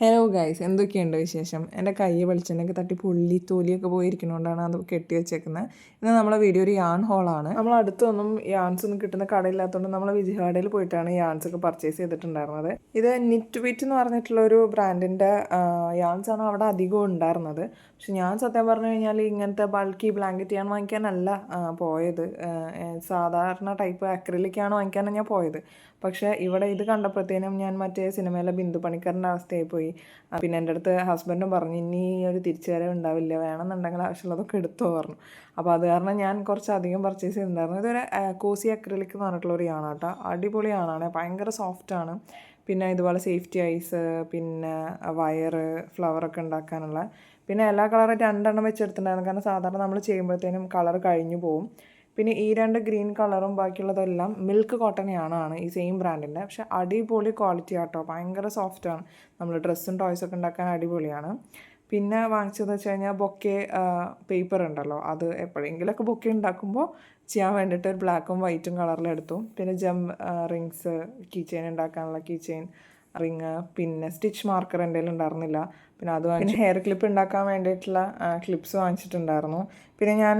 Hello guys, എന്തൊക്കെയുണ്ട് വിശേഷം? എൻ്റെ കൈ വെളിച്ചെണ്ണയൊക്കെ തട്ടി പുള്ളി തൊലിയൊക്കെ പോയിരിക്കുന്നതുകൊണ്ടാണ് അത് കെട്ടി വെച്ചേക്കുന്നത്. ഇന്ന് നമ്മളെ വീഡിയോ ഒരു യാൺ ഹോളാണ്. നമ്മൾ അടുത്തൊന്നും യാൺസ് ഒന്നും കിട്ടുന്ന കടയില്ലാത്തതുകൊണ്ട് നമ്മൾ വിജയവാഡയിൽ പോയിട്ടാണ് യാൺസ് ഒക്കെ പർച്ചേസ് ചെയ്തിട്ടുണ്ടായിരുന്നത്. ഇത് നിറ്റ് വിറ്റ് എന്ന് പറഞ്ഞിട്ടുള്ള ഒരു ബ്രാൻഡിൻ്റെ യാൺസ് ആണ് അവിടെ അധികവും ഉണ്ടായിരുന്നത്. പക്ഷെ ഞാൻ സത്യം പറഞ്ഞു കഴിഞ്ഞാൽ ഇങ്ങനത്തെ ബൾക്കി ബ്ലാങ്കറ്റ് യാൺ വാങ്ങിക്കാനല്ല പോയത്. സാധാരണ ടൈപ്പ് അക്രിലിക്കാണ് വാങ്ങിക്കാനാണ് ഞാൻ പോയത്. പക്ഷേ ഇവിടെ ഇത് കണ്ടപ്പോഴത്തേനും ഞാൻ മറ്റേ സിനിമയിലെ ബിന്ദു പണിക്കറിൻ്റെ അവസ്ഥയായി പോയി. പിന്നെ എൻ്റെ അടുത്ത് ഹസ്ബൻഡും പറഞ്ഞു, ഇനി ഒരു തിരിച്ചുവരവ് ഉണ്ടാവില്ല, വേണമെന്നുണ്ടെങ്കിൽ ആവശ്യമുള്ളതൊക്കെ എടുത്തോ പറഞ്ഞു. അപ്പോൾ അത് കാരണം ഞാൻ കുറച്ചധികം പർച്ചേസ് ചെയ്തിട്ടുണ്ടായിരുന്നു. ഇതൊരു കോസി അക്രിലിക് എന്ന് പറഞ്ഞിട്ടുള്ളൊരു യാണാട്ടോ. അടിപൊളി യാണാണ്, ഭയങ്കര സോഫ്റ്റാണ്. പിന്നെ ഇതുപോലെ സേഫ്റ്റി ഐസ്, പിന്നെ വയറ്, ഫ്ലവറൊക്കെ ഉണ്ടാക്കാനുള്ള, പിന്നെ എല്ലാ കളറും രണ്ടെണ്ണം വെച്ചെടുത്തിട്ടുണ്ടായിരുന്നു. കാരണം സാധാരണ നമ്മൾ ചെയ്യുമ്പോഴത്തേനും കളർ കഴിഞ്ഞു പോകും. പിന്നെ ഈ രണ്ട് ഗ്രീൻ കളറും ബാക്കിയുള്ളതെല്ലാം മിൽക്ക് കോട്ടൺ യാണാണ്, ഈ സെയിം ബ്രാൻഡിൻ്റെ. പക്ഷേ അടിപൊളി ക്വാളിറ്റി ആട്ടോ, ഭയങ്കര സോഫ്റ്റാണ്. നമ്മൾ ഡ്രസ്സും ടോയ്സൊക്കെ ഉണ്ടാക്കാൻ അടിപൊളിയാണ്. പിന്നെ വാങ്ങിച്ചതെന്ന് വെച്ച് കഴിഞ്ഞാൽ ബൊക്കെ പേപ്പർ ഉണ്ടല്ലോ, അത് എപ്പോഴെങ്കിലുമൊക്കെ ബൊക്കെ ഉണ്ടാക്കുമ്പോൾ ചെയ്യാൻ വേണ്ടിയിട്ട് ഒരു ബ്ലാക്കും വൈറ്റും കളറിലെടുത്തു. പിന്നെ റിങ്സ്, കീ ചെയിൻ ഉണ്ടാക്കാനുള്ള കീ ചെയിൻ റിങ്, പിന്നെ സ്റ്റിച്ച് മാർക്കർ എൻ്റെ കയ്യിൽ ഉണ്ടായിരുന്നില്ല, പിന്നെ അത് പിന്നെ ഹെയർ ക്ലിപ്പ് ഉണ്ടാക്കാൻ വേണ്ടിയിട്ടുള്ള ക്ലിപ്സ് വാങ്ങിച്ചിട്ടുണ്ടായിരുന്നു. പിന്നെ ഞാൻ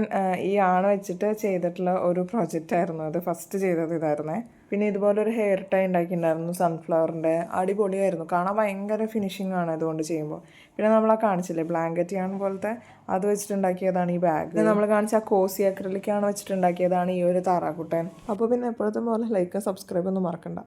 ഈ ആണ് വെച്ചിട്ട് ചെയ്തിട്ടുള്ള ഒരു പ്രൊജക്റ്റായിരുന്നു അത്, ഫസ്റ്റ് ചെയ്തത് ഇതായിരുന്നേ. പിന്നെ ഇതുപോലെ ഒരു ഹെയർ ടൈ ഉണ്ടാക്കിയിട്ടുണ്ടായിരുന്നു സൺഫ്ലവറിൻ്റെ, അടിപൊളിയായിരുന്നു, കാണാൻ ഭയങ്കര ഫിനിഷിംഗ് ആണ് ഇതുകൊണ്ട് ചെയ്യുമ്പോൾ. പിന്നെ നമ്മളാ കാണിച്ചില്ലേ ബ്ലാങ്കറ്റ് യാൺ പോലത്തെ, അത് വെച്ചിട്ടുണ്ടാക്കിയതാണ് ഈ ബാഗ്. പിന്നെ നമ്മൾ കാണിച്ച ആ കോസി അക്രിലിക്കാണ് വെച്ചിട്ടുണ്ടാക്കിയതാണ് ഈ ഒരു താറാക്കുട്ടൻ. അപ്പോൾ പിന്നെ എപ്പോഴത്തെ പോലെ ലൈക്ക് സബ്സ്ക്രൈബ് ഒന്നും മറക്കണ്ട.